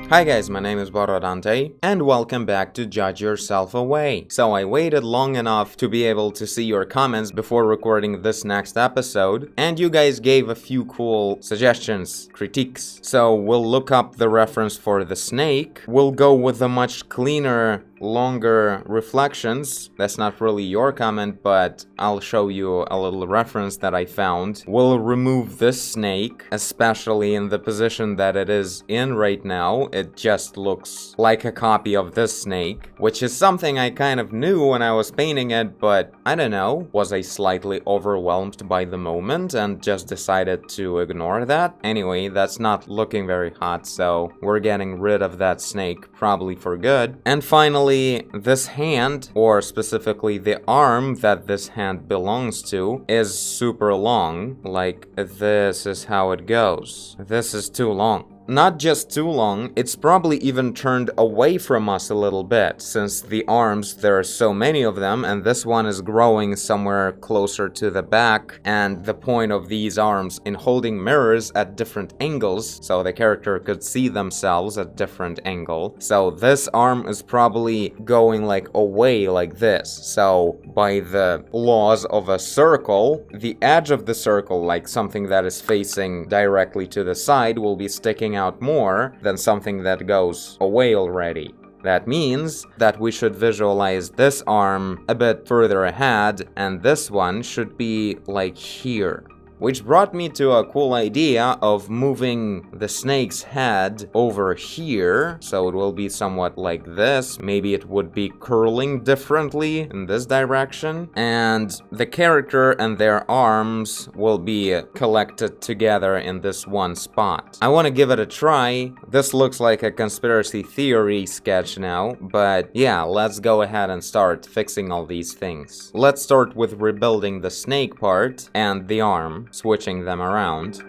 Hi guys, my name is Borodante, and welcome back to Judge Yourself Away. So I waited long enough to be able to see your comments before recording this next episode, and you guys gave a few cool suggestions, critiques. So we'll look up the reference for the snake, we'll go with a much cleaner, longer reflections. That's not really your comment, but I'll show you a little reference that I found. We'll remove this snake, especially in the position that it is in right now. It just looks like a copy of this snake, which is something I kind of knew when I was painting it, but I don't know, was I slightly overwhelmed by the moment and just decided to ignore that? Anyway, that's not looking very hot, so we're getting rid of that snake, probably for good. And finally, this hand, or specifically the arm that this hand belongs to, is super long. Like, this is how it goes. This is too long. Not just too long, it's probably even turned away from us a little bit, since the arms, there are so many of them, and this one is growing somewhere closer to the back, and the point of these arms in holding mirrors at different angles, so the character could see themselves at different angle. So this arm is probably going like away like this. So by the laws of a circle, the edge of the circle, like something that is facing directly to the side, will be sticking out more than something that goes away already. That means that we should visualize this arm a bit further ahead, and this one should be like here. Which brought me to a cool idea of moving the snake's head over here, so it will be somewhat like this. Maybe it would be curling differently in this direction, and the character and their arms will be collected together in this one spot. I want to give it a try. This looks like a conspiracy theory sketch now, but yeah, let's go ahead and start fixing all these things. Let's start with rebuilding the snake part and the arm, switching them around.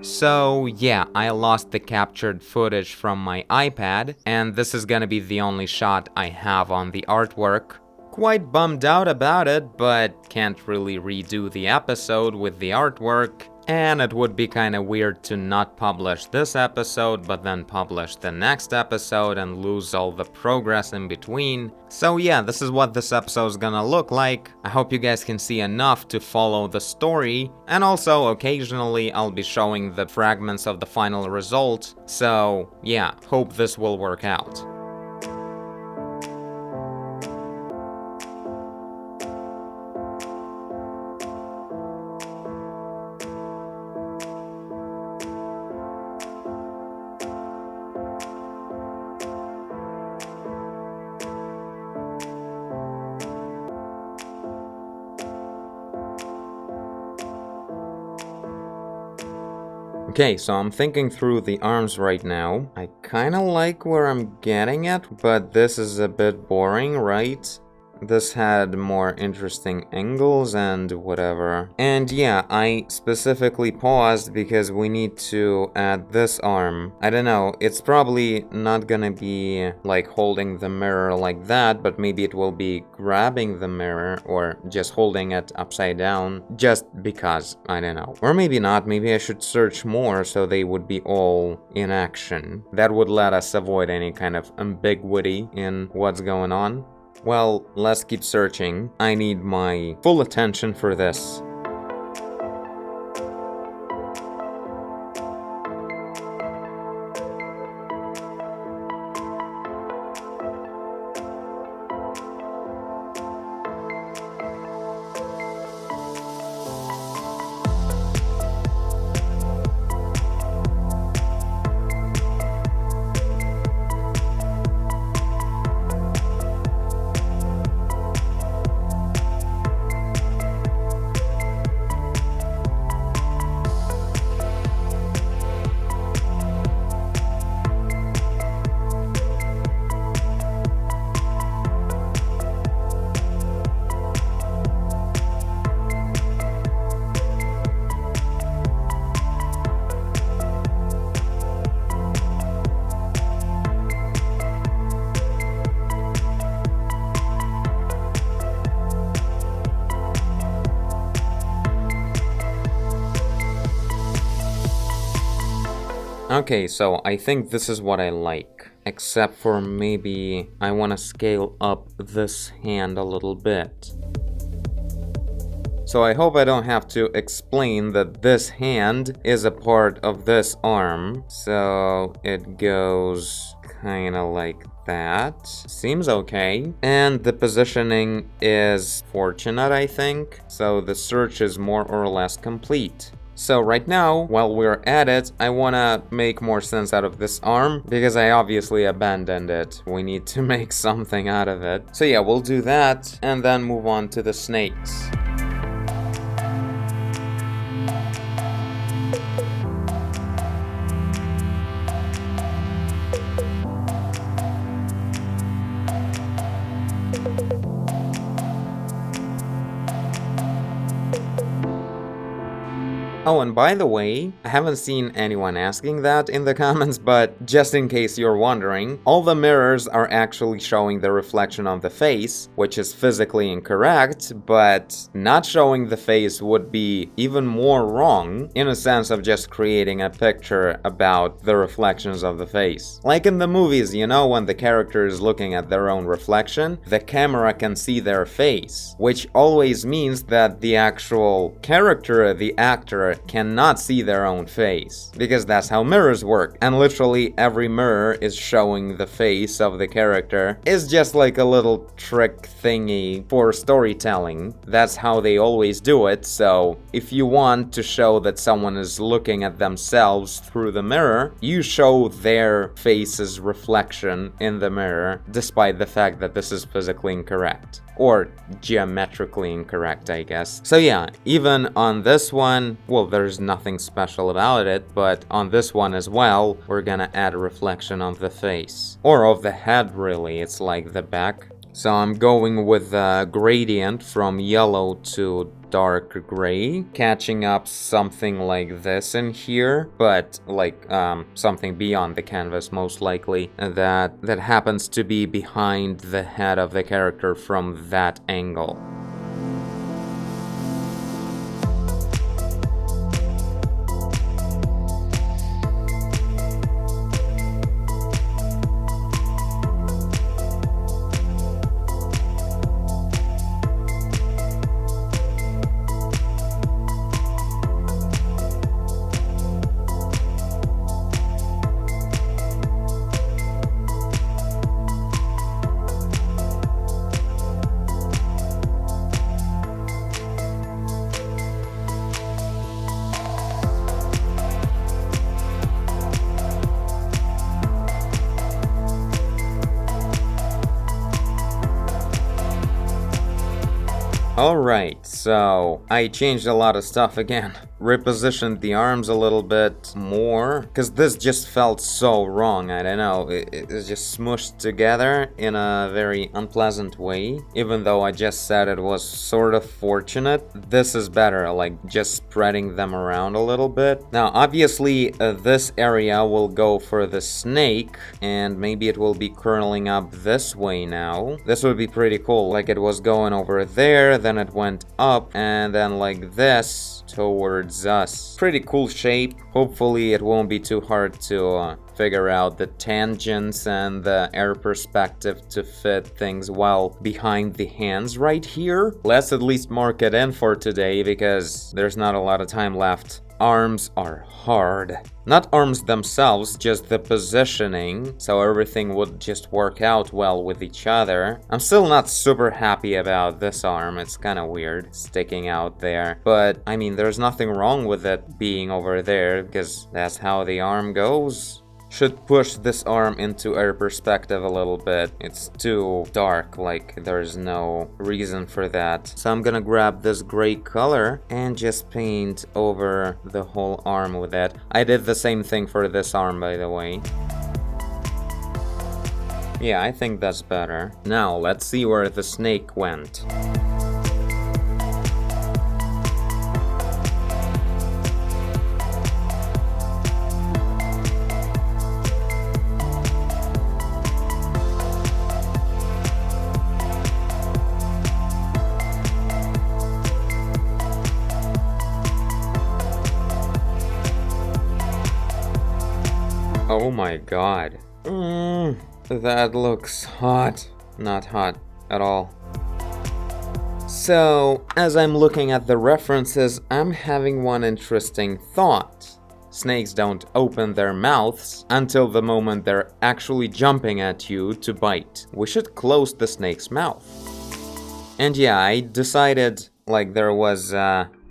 So yeah, I lost the captured footage from my iPad, and this is gonna be the only shot I have on the artwork. Quite bummed out about it, but can't really redo the episode with the artwork. And it would be kinda weird to not publish this episode, but then publish the next episode and lose all the progress in between. So yeah, this is what this episode is gonna look like. I hope you guys can see enough to follow the story. And also, occasionally, I'll be showing the fragments of the final result. So yeah, hope this will work out. Okay, so I'm thinking through the arms right now. I kinda like where I'm getting at, but this is a bit boring, right? This had more interesting angles and whatever. And yeah, I specifically paused because we need to add this arm. I don't know, it's probably not gonna be like holding the mirror like that, but maybe it will be grabbing the mirror or just holding it upside down just because, I don't know. Or maybe not, maybe I should search more so they would be all in action. That would let us avoid any kind of ambiguity in what's going on. Well, let's keep searching. I need my full attention for this. Okay, so I think this is what I like. Except for maybe I want to scale up this hand a little bit. So I hope I don't have to explain that this hand is a part of this arm. So it goes kind of like that. Seems okay. And the positioning is fortunate, I think. So the search is more or less complete. So right now, while we're at it, I wanna make more sense out of this arm, because I obviously abandoned it. We need to make something out of it. So yeah, we'll do that, and then move on to the snakes. Oh, and by the way, I haven't seen anyone asking that in the comments, but just in case you're wondering, all the mirrors are actually showing the reflection of the face, which is physically incorrect, but not showing the face would be even more wrong, in a sense of just creating a picture about the reflections of the face. Like in the movies, you know, when the character is looking at their own reflection, the camera can see their face, which always means that the actual character, the actor, cannot see their own face, because that's how mirrors work, and literally every mirror is showing the face of the character. It's just like a little trick thingy for storytelling. That's how they always do it, so if you want to show that someone is looking at themselves through the mirror, you show their face's reflection in the mirror, despite the fact that this is physically incorrect. Or geometrically incorrect, I guess. So yeah, even on this one, well, there's nothing special about it, but on this one as well, we're gonna add a reflection of the face. Or of the head, really, it's like the back. So I'm going with a gradient from yellow to dark gray, catching up something like this in here, but like something beyond the canvas most likely, that happens to be behind the head of the character from that angle. Alright, so I changed a lot of stuff again. Repositioned the arms a little bit more, because this just felt so wrong. I don't know, it's just smushed together in a very unpleasant way. Even though I just said it was sort of fortunate, this is better, like just spreading them around a little bit. Now obviously this area will go for the snake, and maybe it will be curling up this way now. This would be pretty cool, like it was going over there, then it went up, and then like this towards us. Pretty cool shape. Hopefully it won't be too hard to figure out the tangents and the air perspective to fit things well behind the hands right here. Let's at least mark it in for today, because there's not a lot of time left. Arms are hard. Not arms themselves, just the positioning, so everything would just work out well with each other. I'm still not super happy about this arm, it's kind of weird, sticking out there. But, I mean, there's nothing wrong with it being over there, because that's how the arm goes. Should push this arm into air perspective a little bit. It's too dark, like there's no reason for that. So I'm gonna grab this gray color and just paint over the whole arm with it. I did the same thing for this arm, by the way. Yeah, I think that's better. Now, let's see where the snake went. Oh my god. That looks hot. Not hot at all. So, as I'm looking at the references, I'm having one interesting thought. Snakes don't open their mouths until the moment they're actually jumping at you to bite. We should close the snake's mouth. And yeah, I decided, like, there was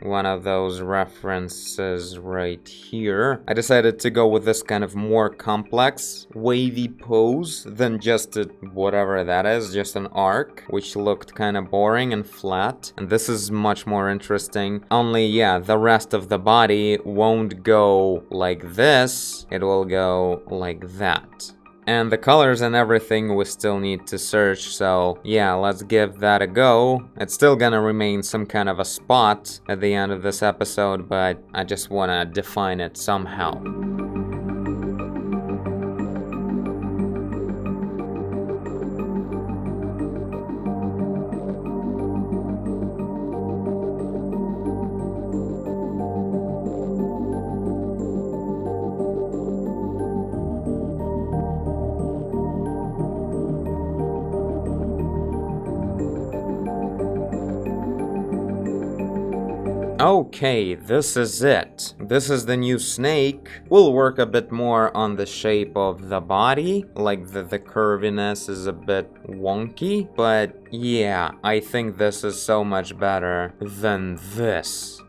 one of those references right here. I decided to go with this kind of more complex, wavy pose than just whatever that is, just an arc, which looked kind of boring and flat. And this is much more interesting. Only, yeah, the rest of the body won't go like this, it will go like that. And the colors and everything we still need to search, so yeah, let's give that a go. It's still gonna remain some kind of a spot at the end of this episode, but I just wanna define it somehow. Okay, this is it. This is the new snake. We'll work a bit more on the shape of the body, like the curviness is a bit wonky, but yeah, I think this is so much better than this.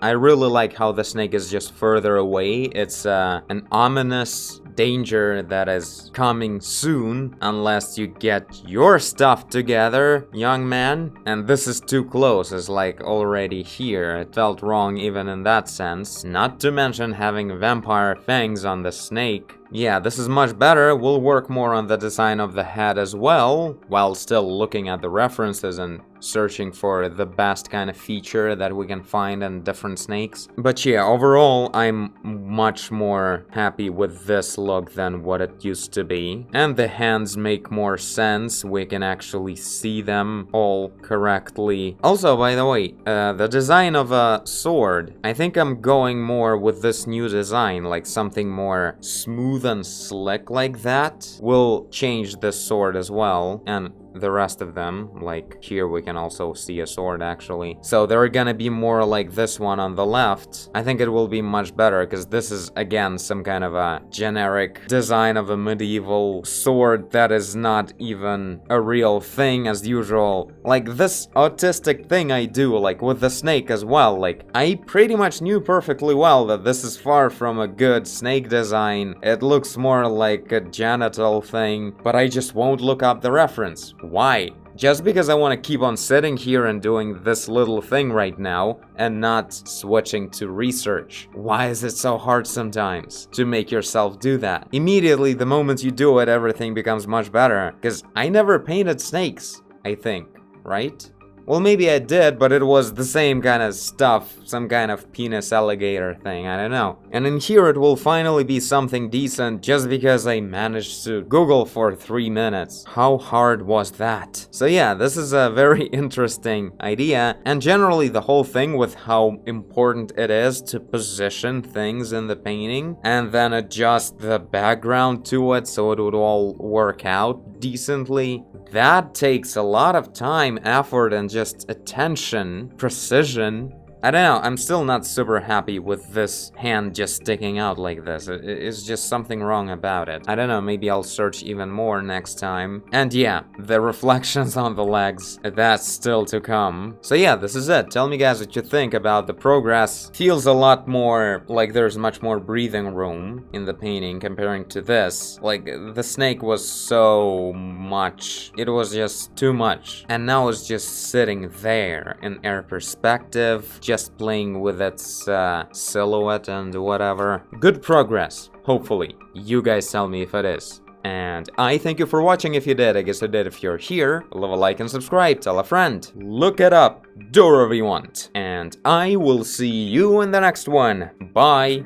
I really like how the snake is just further away. It's an ominous danger that is coming soon, unless you get your stuff together, young man. And this is too close, it's like already here. It felt wrong even in that sense. Not to mention having vampire fangs on the snake. Yeah, this is much better. We'll work more on the design of the head as well, while still looking at the references and searching for the best kind of feature that we can find in different snakes. But yeah, overall, I'm much more happy with this look than what it used to be. And the hands make more sense. We can actually see them all correctly. Also, by the way, the design of a sword, I think I'm going more with this new design, like something more smooth and slick like that. We'll change this sword as well, and the rest of them, like here we can also see a sword actually. So they're gonna be more like this one on the left. I think it will be much better because this is again some kind of a generic design of a medieval sword that is not even a real thing as usual. Like this autistic thing I do, like with the snake as well, like I pretty much knew perfectly well that this is far from a good snake design. It looks more like a genital thing, but I just won't look up the reference. Why? Just because I want to keep on sitting here and doing this little thing right now and not switching to research. Why is it so hard sometimes to make yourself do that? Immediately, the moment you do it, everything becomes much better. Because I never painted snakes, I think, right? Well, maybe I did, but it was the same kind of stuff, some kind of penis alligator thing, I don't know. And in here it will finally be something decent just because I managed to Google for 3 minutes. How hard was that? So yeah, this is a very interesting idea, and generally the whole thing with how important it is to position things in the painting and then adjust the background to it so it would all work out decently. That takes a lot of time, effort, and just attention, precision. I don't know, I'm still not super happy with this hand just sticking out like this. It's just something wrong about it. I don't know, maybe I'll search even more next time. And yeah, the reflections on the legs, that's still to come. So yeah, this is it. Tell me guys what you think about the progress. Feels a lot more like there's much more breathing room in the painting comparing to this. Like, the snake was so much. It was just too much. And now it's just sitting there in air perspective, just playing with its silhouette and whatever. Good progress, hopefully. You guys tell me if it is. And I thank you for watching if you did. I guess I did if you're here. Leave a like and subscribe. Tell a friend. Look it up. Do whatever you want. And I will see you in the next one. Bye.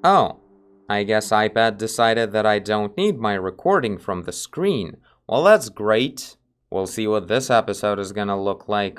Oh. I guess iPad decided that I don't need my recording from the screen. Well, that's great. We'll see what this episode is gonna look like.